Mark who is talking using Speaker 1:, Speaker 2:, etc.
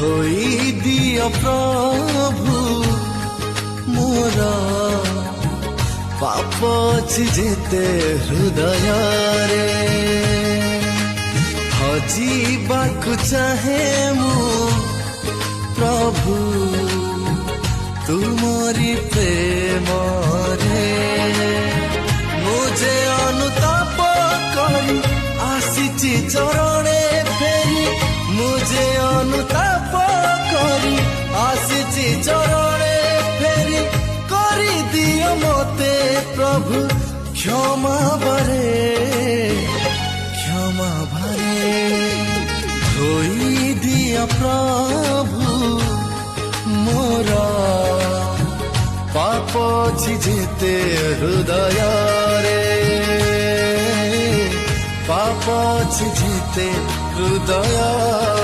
Speaker 1: धोई दियो प्रभु मोर पाप अछि जेते हृदय रे हजिबाकु चाहे मु प्रभु तुमरी प्रेम रे मुझे अनुताप करी आसीची चरणे फेरी मुझे अनुताप करी आसीची चरणे फेरी करी दियो मोते प्रभु क्षमा भरे धोई दियो प्रभु मोर पाप अछि जेते हृदय रे पाप अछि जेते हृदय